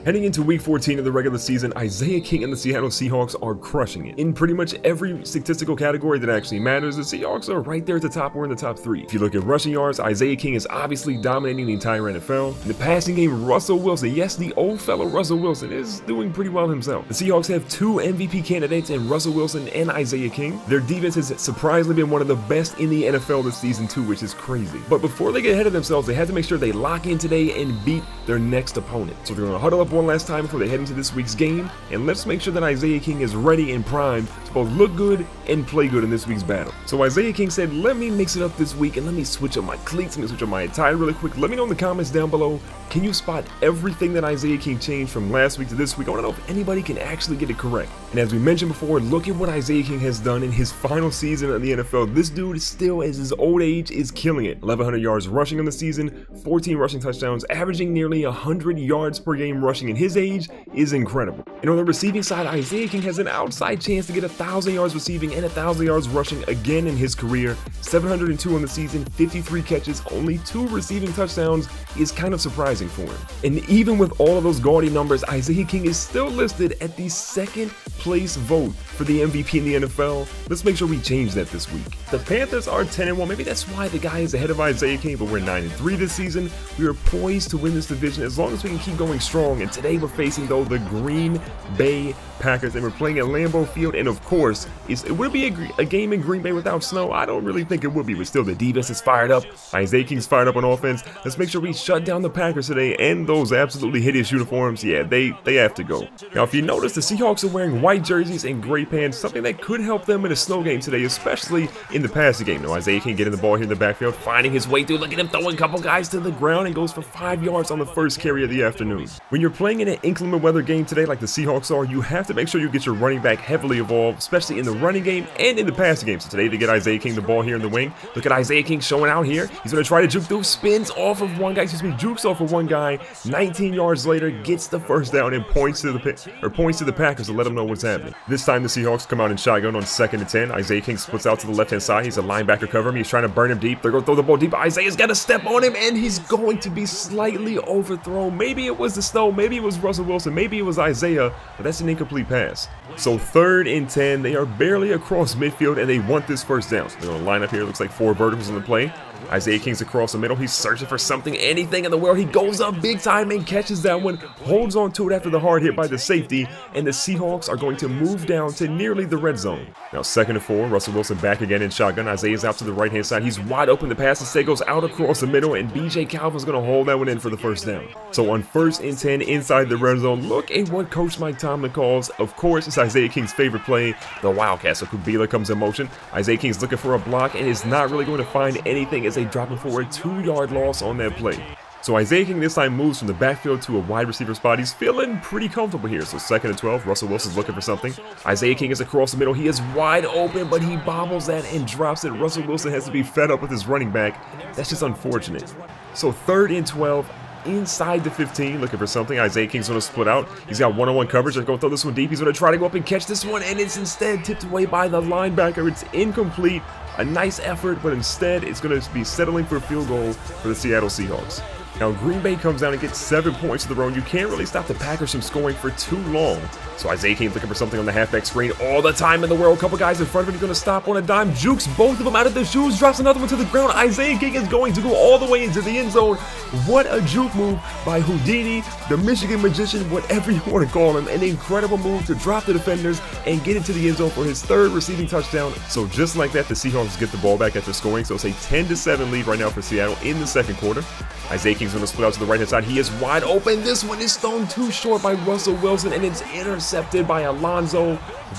Heading into week 14 of the regular season, Isaiah King and the Seattle Seahawks are crushing it. In pretty much every statistical category that actually matters, the Seahawks are right there at the top or in the top 3. If you look at rushing yards, Isaiah King is obviously dominating the entire NFL. In the passing game, Russell Wilson, yes, the old fellow Russell Wilson is doing pretty well himself. The Seahawks have 2 MVP candidates in Russell Wilson and Isaiah King. Their defense has surprisingly been one of the best in the NFL this season too, which is crazy. But before they get ahead of themselves, they have to make sure they lock in today and beat their next opponent. So they're going to huddle up one last time before they head into this week's game, and let's make sure that Isaiah King is ready and primed to both look good and play good in this week's battle. So Isaiah King said, let me mix it up this week and let me switch up my cleats, let me switch up my attire really quick. Let me know in the comments down below, can you spot everything that Isaiah King changed from last week to this week? I want to know if anybody can actually get it correct. And as we mentioned before, look at what Isaiah King has done in his final season in the NFL. This dude still, at his old age, is killing it. 1,100 yards rushing on the season, 14 rushing touchdowns, averaging nearly 100 yards per game rushing in his age is incredible. And on the receiving side, Isaiah King has an outside chance to get 1,000 yards receiving and 1,000 yards rushing again in his career. 702 on the season, 53 catches, only 2 receiving touchdowns is kind of surprising for him. And even with all of those gaudy numbers, Isaiah King is still listed at the 2nd place vote for the MVP in the NFL. Let's make sure we change that this week. The Panthers are 10-1. Maybe that's why the guy is ahead of Isaiah King, but we're 9-3 this season. We are poised to win this division as long as we can keep going strong. And today we're facing, though, the Green Bay Packers, and we're playing at Lambeau Field. And of course, it would be a game in Green Bay without snow. I don't really think it would be, but still, the defense is fired up. Isaiah King's fired up on offense. Let's make sure we shut down the Packers today, and those absolutely hideous uniforms. Yeah, they have to go. Now, if you notice, the Seahawks are wearing white jerseys and gray pants, something that could help them in a snow game today, especially in the passing game. Now, Isaiah King getting the ball here in the backfield, finding his way through. Look at him throwing a couple guys to the ground and goes for 5 yards on the first carry of the afternoon. When you're playing in an inclement weather game today like the Seahawks are, you have to make sure you get your running back heavily involved, especially in the running game and in the passing game. So today they get Isaiah King the ball here in the wing. Look at Isaiah King showing out here. He's going to try to juke through, spins off of one guy, jukes off of one guy. 19 yards later, gets the first down and points to the Packers to let them know what's happening. This time the Seahawks come out in shotgun on 2nd and 10. Isaiah King splits out to the left-hand side. He's a linebacker cover him. He's trying to burn him deep. They're going to throw the ball deep. Isaiah's got to step on him, and he's going to be slightly overthrown. Maybe it was the snow. Maybe it was Russell Wilson. Maybe it was Isaiah, but that's an incomplete pass. So 3rd and 10. They are barely across midfield, and they want this first down. So they're going to line up here. Looks like 4 verticals in the play. Isaiah King's across the middle. He's searching for something, anything in the world. He goes up big time and catches that one, holds on to it after the hard hit by the safety, and the Seahawks are going to move down to nearly the red zone. Now 2nd and 4, Russell Wilson back again in shotgun. Isaiah's out to the right-hand side. He's wide open. The pass instead goes out across the middle, and BJ Calvin's going to hold that one in for the first down. So on 1st and 10 inside the red zone, look at what Coach Mike Tomlin calls. Of course, it's Isaiah King's favorite play, the Wildcat. So Kubila comes in motion. Isaiah King's looking for a block and is not really going to find anything as they drop him for a 2-yard loss on that play. So Isaiah King this time moves from the backfield to a wide receiver spot. He's feeling pretty comfortable here. So 2nd and 12, Russell Wilson's looking for something. Isaiah King is across the middle. He is wide open, but he bobbles that and drops it. Russell Wilson has to be fed up with his running back. That's just unfortunate. So 3rd and 12. Inside the 15, looking for something. Isaiah King's going to split out. He's got one-on-one coverage. They're going to throw this one deep. He's going to try to go up and catch this one, and it's instead tipped away by the linebacker. It's incomplete. A nice effort, but instead it's going to be settling for a field goal for the Seattle Seahawks. Now Green Bay comes down and gets 7 points of their own. You can't really stop the Packers from scoring for too long. So Isaiah King's looking for something on the halfback screen all the time in the world. A couple guys in front of him. He's going to stop on a dime. Jukes both of them out of their shoes. Drops another one to the ground. Isaiah King is going to go all the way into the end zone. What a juke move by Houdini, the Michigan magician, whatever you want to call him. An incredible move to drop the defenders and get into the end zone for his 3rd receiving touchdown. So just like that, the Seahawks get the ball back after scoring. So it's a 10-7 lead right now for Seattle in the 2nd quarter. Isaiah King's going to split out to the right-hand side. He is wide open. This one is thrown too short by Russell Wilson, and it's intercepted by Alonzo.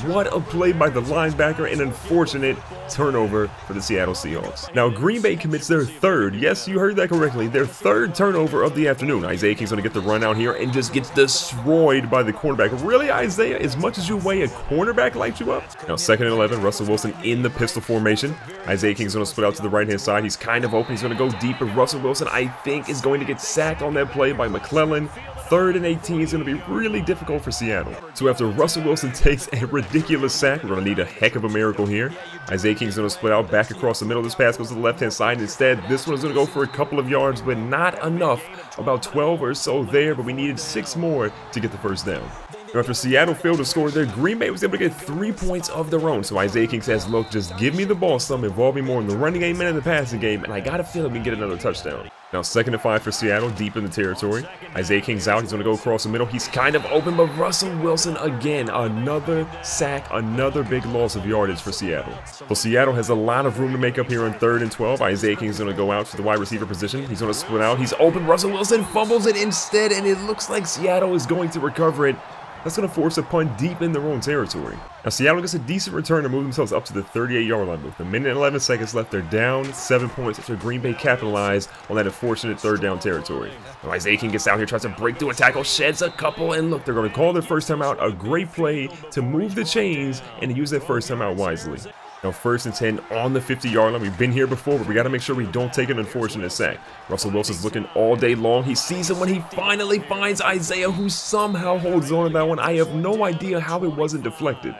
What a play by the linebacker, an unfortunate turnover for the Seattle Seahawks. Now, Green Bay commits their 3rd, yes, you heard that correctly, their 3rd turnover of the afternoon. Isaiah King's going to get the run out here and just gets destroyed by the cornerback. Really, Isaiah, as much as you weigh, a cornerback lights you up? Now, 2nd and 11, Russell Wilson in the pistol formation. Isaiah King's going to split out to the right-hand side. He's kind of open. He's going to go deep, but Russell Wilson, I think, is going to get sacked on that play by McClellan. 3rd and 18 is going to be really difficult for Seattle. So after Russell Wilson takes a ridiculous sack, we're going to need a heck of a miracle here. Isaiah King's going to split out back across the middle. This pass goes to the left-hand side. Instead, this one is going to go for a couple of yards, but not enough. About 12 or so there, but we needed 6 more to get the first down. Now, after Seattle failed to score there, Green Bay was able to get 3 points of their own. So Isaiah King says, look, just give me the ball some, involve me more in the running game and in the passing game, and I got a feeling we can get another touchdown. Now, 2nd and 5 for Seattle, deep in the territory. Isaiah King's out. He's going to go across the middle. He's kind of open, but Russell Wilson again, another sack, another big loss of yardage for Seattle. Well, Seattle has a lot of room to make up here on 3rd and 12. Isaiah King's going to go out to the wide receiver position. He's going to split out. He's open. Russell Wilson fumbles it instead, and it looks like Seattle is going to recover it. That's going to force a punt deep in their own territory. Now, Seattle gets a decent return to move themselves up to the 38-yard line. With 1 minute and 11 seconds left, they're down 7 points after Green Bay capitalized on that unfortunate 3rd down territory. Now, Isaiah King gets out here, tries to break through a tackle, sheds a couple, and look, they're going to call their first time out. A great play to move the chains and to use that first time out wisely. Now, 1st and 10 on the 50-yard line. We've been here before, but we got to make sure we don't take an unfortunate sack. Russell Wilson's looking all day long. He sees him when he finally finds Isaiah, who somehow holds on to that one. I have no idea how it wasn't deflected.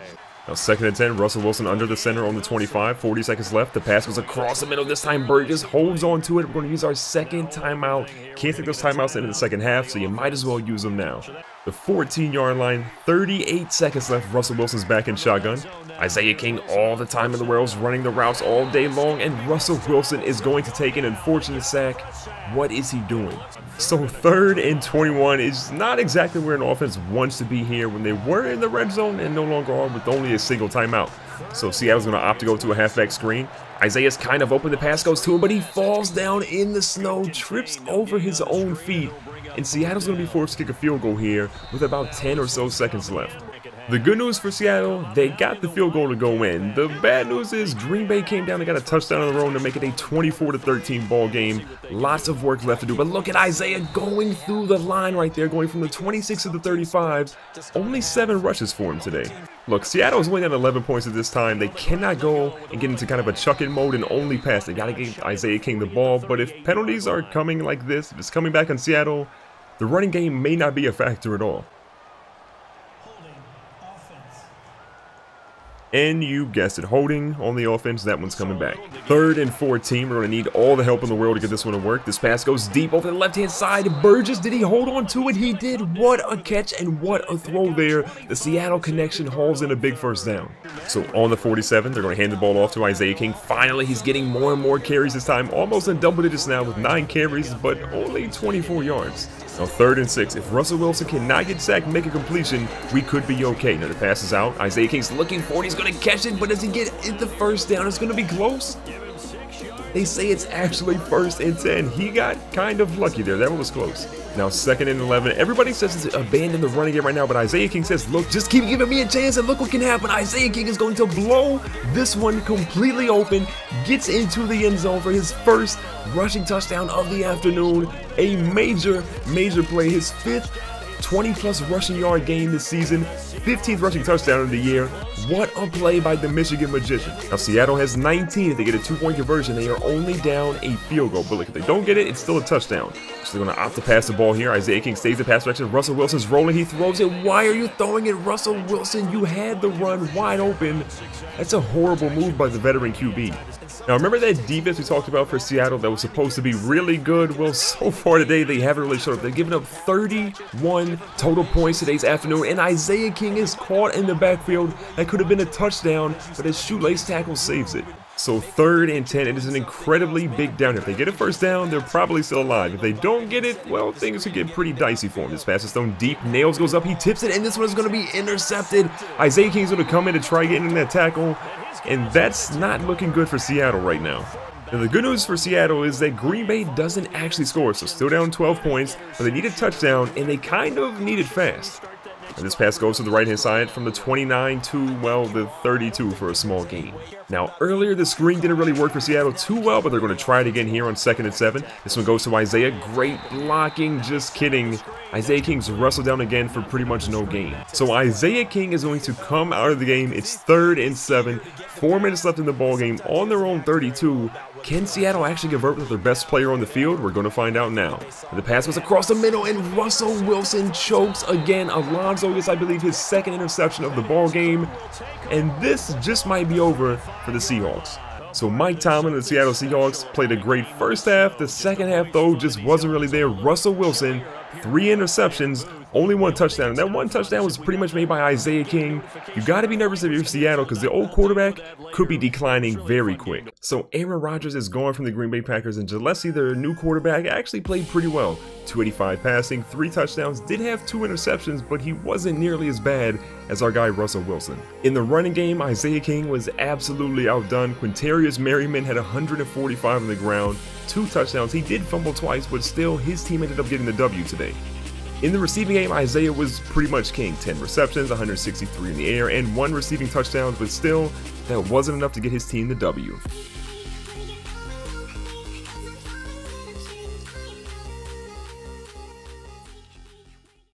Now, 2nd and 10, Russell Wilson under the center on the 25, 40 seconds left. The pass goes across the middle. This time, Burgess holds on to it. We're going to use our 2nd timeout. Can't take those timeouts into the 2nd half, so you might as well use them now. The 14-yard line, 38 seconds left. Russell Wilson's back in shotgun. Isaiah King all the time in the world, running the routes all day long, and Russell Wilson is going to take an unfortunate sack. What is he doing? So 3rd and 21 is not exactly where an offense wants to be here when they were in the red zone and no longer are with only a single timeout. So Seattle's going to opt to go to a halfback screen. Isaiah's kind of open, the pass goes to him, but he falls down in the snow, trips over his own feet, and Seattle's going to be forced to kick a field goal here with about 10 or so seconds left. The good news for Seattle, they got the field goal to go in. The bad news is Green Bay came down and got a touchdown on their own to make it a 24-13 ball game. Lots of work left to do, but look at Isaiah going through the line right there, going from the 26 to the 35. Only 7 rushes for him today. Look, Seattle is only at 11 points at this time. They cannot go and get into kind of a chuck-in mode and only pass. They got to give Isaiah King the ball, but if penalties are coming like this, if it's coming back on Seattle, the running game may not be a factor at all. And you guessed it, holding on the offense. That one's coming back. 3rd and 14. We're going to need all the help in the world to get this one to work. This pass goes deep over the left-hand side. Burgess, did he hold on to it? He did. What a catch and what a throw there. The Seattle connection hauls in a big first down. So on the 47, they're going to hand the ball off to Isaiah King. Finally, he's getting more and more carries this time. Almost in double digits now with 9 carries, but only 24 yards. Now 3rd and 6. If Russell Wilson cannot get sacked and make a completion, we could be okay. Now the pass is out. Isaiah King's looking for it. He's going to catch it, but does he get it the first down? It's going to be close. They say it's actually 1st and 10. He got kind of lucky there. That one was close. Now 2nd and 11. Everybody says it's abandon the running game right now, but Isaiah King says, look, just keep giving me a chance and look what can happen. Isaiah King is going to blow this one completely open, gets into the end zone for his first rushing touchdown of the afternoon. A major play, his 5th 20-plus rushing yard game this season, 15th rushing touchdown of the year. What a play by the Michigan Magician. Now Seattle has 19. If they get a 2-point conversion, they are only down a field goal. But look, if they don't get it, it's still a touchdown. So they're going to opt to pass the ball here. Isaiah King stays the pass direction. Russell Wilson's rolling. He throws it. Why are you throwing it, Russell Wilson? You had the run wide open. That's a horrible move by the veteran QB. Now, remember that defense we talked about for Seattle that was supposed to be really good? Well, so far today, they haven't really showed up. They've given up 31 total points today's afternoon, and Isaiah King is caught in the backfield. That could have been a touchdown, but his shoelace tackle saves it. So 3rd and 10, it is an incredibly big down. If they get a first down, they're probably still alive. If they don't get it, well, things could get pretty dicey for him. This pass is thrown deep. Nails goes up. He tips it, and this one is going to be intercepted. Isaiah King's going to come in to try getting in that tackle, and that's not looking good for Seattle right now. Now, the good news for Seattle is that Green Bay doesn't actually score, so still down 12 points, but they need a touchdown, and they kind of need it fast. And this pass goes to the right-hand side from the 29 to, well, the 32 for a small gain. Now, earlier the screen didn't really work for Seattle too well, but they're going to try it again here on 2nd and 7. This one goes to Isaiah. Great blocking. Just kidding. Isaiah King's wrestled down again for pretty much no gain. So Isaiah King is going to come out of the game. It's 3rd and 7. 4 minutes left in the ball game on their own 32. Can Seattle actually convert with their best player on the field? We're going to find out now. The pass was across the middle, and Russell Wilson chokes again. Alonzo gets, I believe, his second interception of the ball game, and this just might be over for the Seahawks. So Mike Tomlin and the Seattle Seahawks played a great first half. The second half, though, just wasn't really there. Russell Wilson, 3 interceptions, only 1 touchdown. And that 1 touchdown was pretty much made by Isaiah King. You got to be nervous if you're Seattle because the old quarterback could be declining very quick. So Aaron Rodgers is gone from the Green Bay Packers, and Gillespie, their new quarterback, actually played pretty well. 285 passing, 3 touchdowns, did have 2 interceptions, but he wasn't nearly as bad as our guy Russell Wilson. In the running game, Isaiah King was absolutely outdone. Quintarius Merriman had 145 on the ground, 2 touchdowns. He did fumble twice, but still his team ended up getting the W today. In the receiving game, Isaiah was pretty much king. 10 receptions, 163 in the air, and 1 receiving touchdown, but still, that wasn't enough to get his team the W.